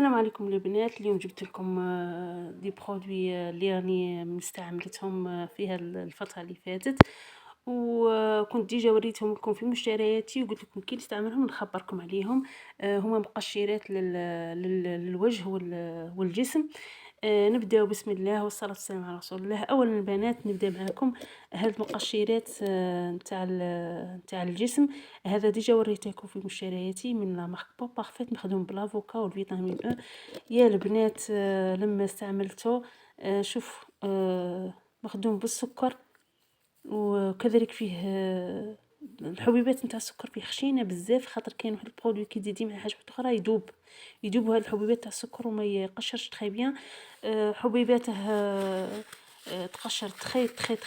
السلام عليكم البنات. اليوم جبت لكم دي برودوي اللي راني مستعملتهم في الفترة اللي فاتت، وكنت ديجا وريتهم لكم في مشترياتي وقلت لكم كي نستعملهم نخبركم عليهم. هما مقشرات للوجه والجسم. نبداو بسم الله والصلاة والسلام على رسول الله. اولا البنات نبدا معكم هاد المقشرات نتاع الجسم. هذا ديجا وريتكم في مشترياتي من لا مارك بو بارفيت، مخدوم بالافوكا والفيتامين او. يا البنات لما استعملته شوف مخدوم بالسكر، وكذلك فيه الحبيبات نتاع السكر فيه خشينه بزاف، خاطر كاين واحد البرودوي كي تزيدي مع حاجه اخرى يدوب هاد الحبيبات تاع السكر وما يقشرش تري بيان. حبيباته تقشر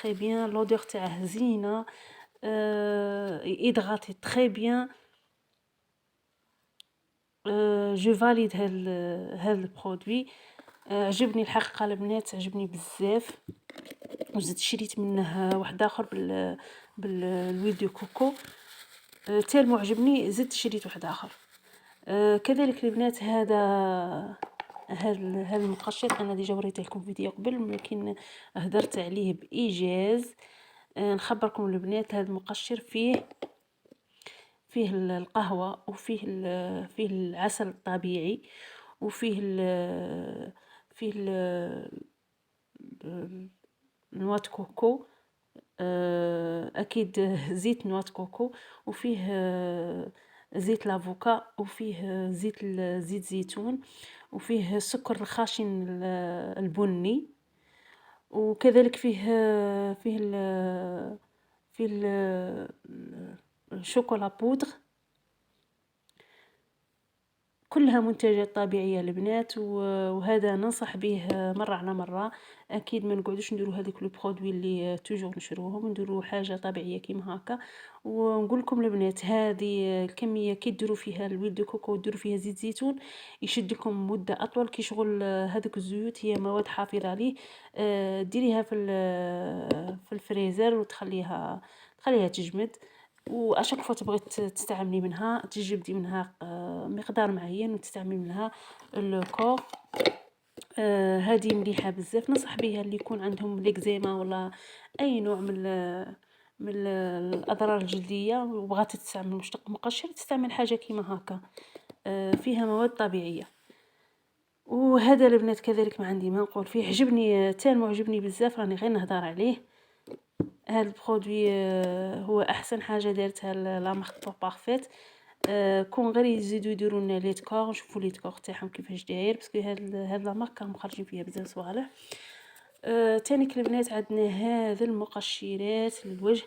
تري بيان، لودور تاعه زينه، يدغاتي تري بيان. جو فاليد هاد البرودوي. عجبني الحقيقه البنات، عجبني بزاف. وزدت شريت منه واحد اخر بالويل دو كوكو، تالمو عجبني زدت شريت واحد اخر. كذلك البنات هذا المقشر انا ديجا وريته لكم فيديو قبل، لكن هدرت عليه بايجاز. نخبركم البنات هذا المقشر فيه القهوة، وفيه فيه العسل الطبيعي، وفيه فيه نواه كوكو، اكيد زيت نواه كوكو، وفيه زيت لافوكا، وفيه زيت زيتون، وفيه السكر الخاشن البني، وكذلك فيه الشوكولا بودر. كلها منتجات طبيعية البنات، وهذا ننصح به مرة على مرة. اكيد ما نقعدوش نديروا هذيك لو برودوي اللي توجور نشروهم، نديروا حاجة طبيعية كيما هكا. ونقول لكم البنات هذه الكمية كي ديروا فيها الويل دو كوكو وديروا فيها زيت زيتون يشد لكم مدة اطول. كي شغل هذوك الزيوت هي مواد حافظة ليه. ديريها في الفريزر وتخليها تجمد، واشك فوا تبغي تستعملي منها تجبدي منها مقدار معين وتستعملي منها الكور. هذه مليحه بزاف، ننصح بها اللي يكون عندهم ليكزيما ولا اي نوع من الاضرار الجلديه وبغات تستعمل مشتق مقشر، تستعمل حاجه كيما هكا فيها مواد طبيعيه. وهذا البنات كذلك ما عندي ما نقول فيه، عجبني تالمو عجبني بزاف، راني غير نهضر عليه. هذا البرودوي هو احسن حاجه دارتها لا مارك بو بارفيت. كون غير يزيدوا يديروا لنا لي دكور، نشوفوا لي دكور تاعهم كيفاش داير، باسكو هاد لا مارك راهم مخرجين فيها بزاف صوالح. تانيك البنات عندنا هذا المقشرات للوجه،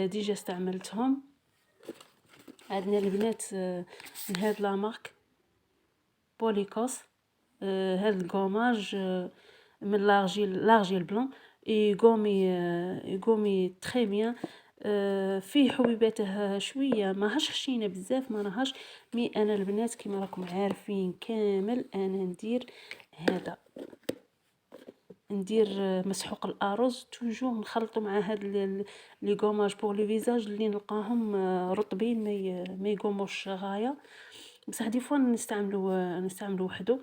ديجا استعملتهم. عندنا البنات من هاد لا مارك بوليكوس، هذا الكوماج من لارجيل بلون، يقومي تري بيان. فيه حبيباته شويه ماهاش خشينه بزاف، ما راهاش مي انا البنات كيما راكم عارفين كامل انا ندير مسحوق الارز توجور نخلطو مع هاد لي غوماج بور لي فيزاج اللي نلقاهم رطبين ما يقوموش غايه، بصح دي فوا نستعملو وحده.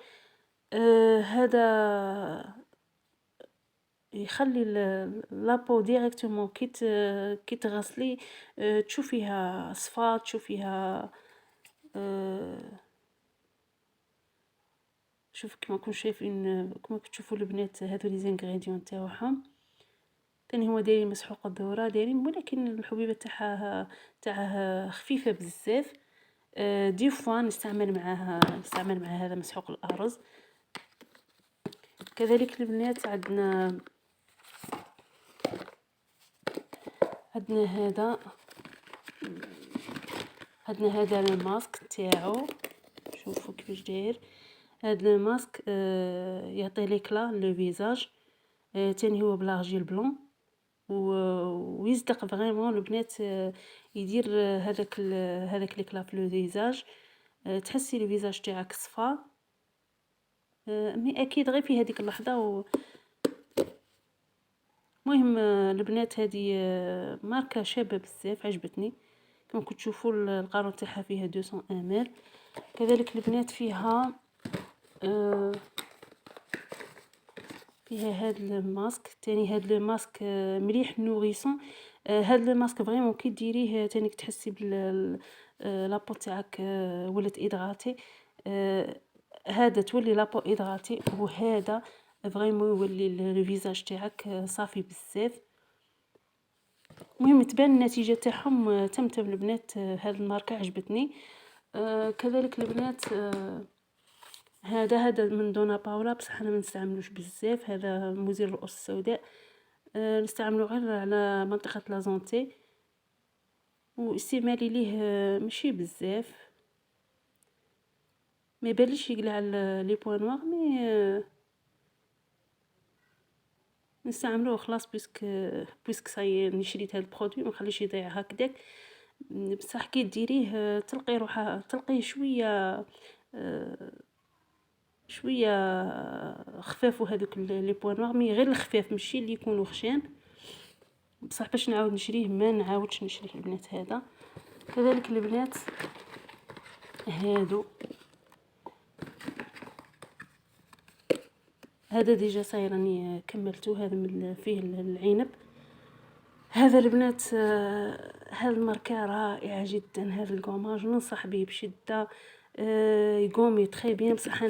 هذا يخلي لابو ديريكتومون كي تغسلي تشوفيها صفات، تشوفيها شوف كما كنتم شايفين كما تشوفوا البنات هذو لي زانغريديون تاعهم. ثاني هو دايرين مسحوق الذره دايرين، ولكن الحبيبه تاعها خفيفه بزاف. دي فوا نستعمل معها هذا مسحوق الارز. كذلك البنات عندنا هذا الماسك تاعو، شوفوا كيفاش داير. هذا الماسك يعطي ليكلا لو فيزاج. تاني هو بلارجيل بلون، ويصدق فريمون البنات. يدير هذاك ليكلا في لو فيزاج، تحسي لو فيزاج تاعك صفا. مي اكيد غير في هذيك اللحظه مهم البنات هذه ماركه شابه بزاف عجبتني. كما كنتوا تشوفوا القارون تاعها فيها 200 ml. كذلك البنات فيها آه، فيها هاد الماسك تاني. هاد الماسك مليح نوريسون. هاد الماسك فريمون كي ديريه تانيك تحسي بال لابو تاعك ولات ادغاتي. هذا تولي لابو ادغاتي، وهذا فريمون يولي الفيزاج تاعك صافي بزاف. المهم تبان النتيجه تاعهم تمتم البنات. هاد الماركه عجبتني. كذلك البنات هذا من دونا باولا، بصح انا ما نستعملوش بزاف. هذا مزيل الرؤوس السوداء. نستعملو غير على منطقه لازونتي، واستعمالي ليه ماشي بزاف. ما يبانليش يقلع لي بوين نوار، مي نستعملوه خلاص. بويسك صاي نشريت هذا البرودوي، ما نخليش يضيع هكذاك. بصح كي ديريه تلقي روحه، تلقيه شويه خفاف، وهذوك لي بوين نوار مي غير الخفاف، ماشي اللي يكونوا خشان. بصح باش نعاود نشريه ما نعاودش نشريه البنات هذا. كذلك البنات هذا ديجا صاير راني كملته. هذا من فيه العنب. هذا البنات هذا الماركه رائعه جدا. هذا الكوماج ننصح به بشده. يقومي تري بيان. بصح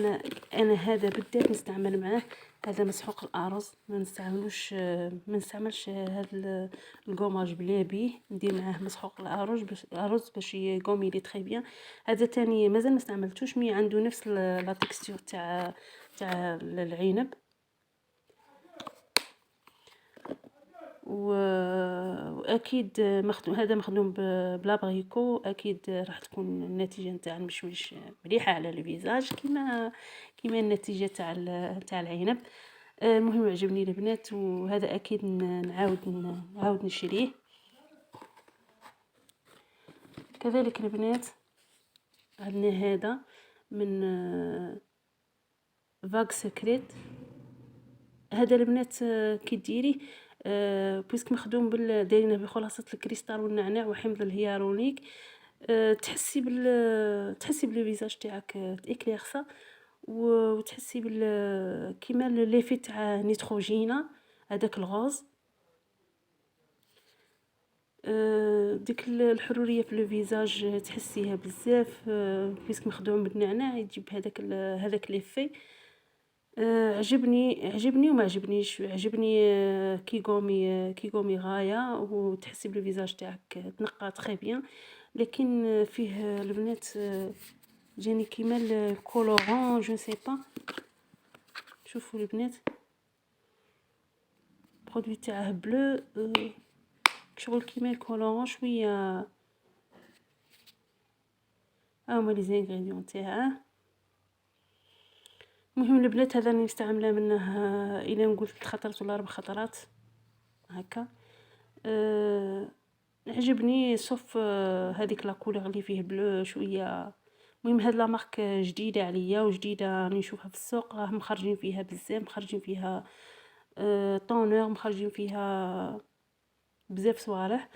انا هذا بالذات نستعمل معاه. هذا مسحوق الارز، ما نستعملوش ما نستعملش هذا الكوماج بلا بيه. ندير معاه مسحوق الارز باش يقومي لي تري بيان. هذا تاني مازال ما استعملتوش، مي عنده نفس لا تكستور تاع العنب. واكيد هذا مخدوم بلا بريكو. اكيد راح تكون النتيجه نتاع المشمش مليحه على الفيزاج كيما النتيجه تاع العنب. المهم عجبني البنات، وهذا اكيد نعاود نشريه. كذلك البنات عندنا هذا من فاغ سكريت. هذا البنات كي ديريه بويسك مخدوم دايرينه بخلاصه الكريستال والنعناع وحمض الهيالورونيك. تحسي بلي فيزاج تاعك تاكليرسا، وتحسي كيما ليفي تاع نيتروجينا، هذاك الغوز. ديك الحروريه في الفيزاج تحسيها بزاف. بويسك مخدوم بالنعناع يجيب هذاك ليفي. عجبني وما عجبنيش. عجبني كيغومي غايه، وتحسي بالفيزاج تاعك تنقى تري بيان. لكن فيه البنات جاني كيما الكولورون جو سي با. شوفوا البنات برودوي تاعه بلو، شغل كيما الكولورون شويه. هما لي زانغريديون تاعه. المهم البنات هذا راني مستعمله منه الى نقول 3 خطرات ولا 4 خطرات هكا. عجبني صوف هذيك لا كولور اللي فيه بلو شويه. المهم هاد لا مارك جديده عليا وجديده، راني نشوفها في السوق. راه مخرجين فيها بزاف، مخرجين فيها طونور، مخرجين فيها بزاف صوالح.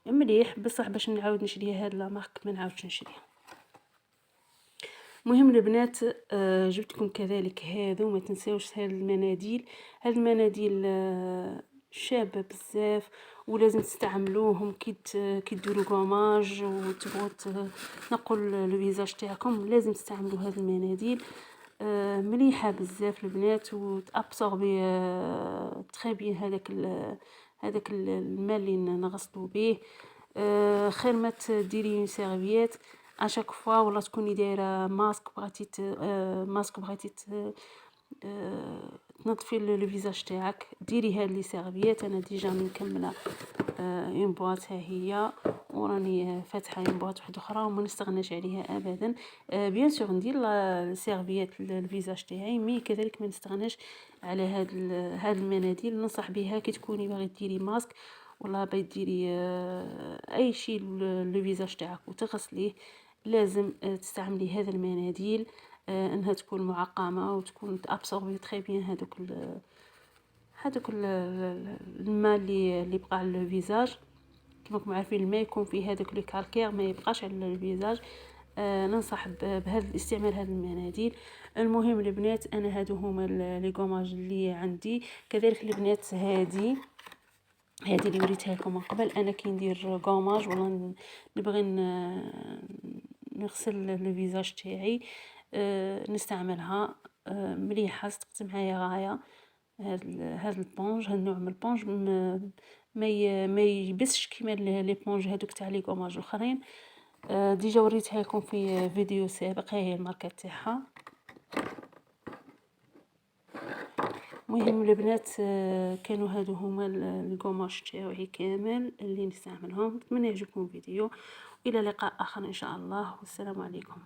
مليح. بصح باش نعاود نشريها هاد لا مارك ما نعاودش نشريها. المهم البنات جبتكم كذلك هذو. ما تنساوش هاد المناديل. هاد المناديل شابه بزاف، ولازم تستعملوهم كي ديروا كوماج وتبغوا تنقوا الفيزاج تاعكم. لازم تستعملوا هاد المناديل. مليحه بزاف البنات، وتابسوربي تري بيان هذاك الماء اللي نغسلوا به. خير ما تديري سيرفيات اشاك فوا، ولا تكوني دايره ماسك بغيتي تنظفي الفيزاج تاعك، ديري هاد لي سيرفيات. انا ديجا مكمله اون بواط ها هي، وراني فاتحه اون بواط واحده اخرى وما نستغناش عليها ابدا. بيان سور ندير السيرفيات للفيزاج تاعي، مي كذلك ما نستغناش على هاد المناديل. ننصح بها كي تكوني باغي ديري ماسك ولا باغي ديري اي شيء للفيزاج تاعك وتغسليه. لازم تستعملي هذا المناديل، انها تكون معقمه وتكون تابسوربي تري بيان هذوك الماء اللي بقى على الفيزاج. كما راكم عارفين الماء يكون فيه هذوك لي كالكير، ما يبقاش على الفيزاج. ننصح بهذا استعمال هذه المناديل. المهم البنات، انا هادو هما لي غوماج اللي عندي. كذلك البنات هذه اللي وريتها لكم من قبل، انا كي ندير غوماج ولا نبغي نغسل الفيزاج تاعي نستعملها مليحه، صدقت معايا غايه. هاد البونج، هاد النوع من البونج ما يبسش كيما لي بونج هذوك تاع لي غوماج الاخرين. ديجا وريتها لكم في فيديو سابق، هي الماركه تاعها. مهم البنات، كانوا هادو هما القماش تاعي كامل اللي نستعملهم. نتمنى يعجبكم الفيديو، الى لقاء اخر ان شاء الله، والسلام عليكم.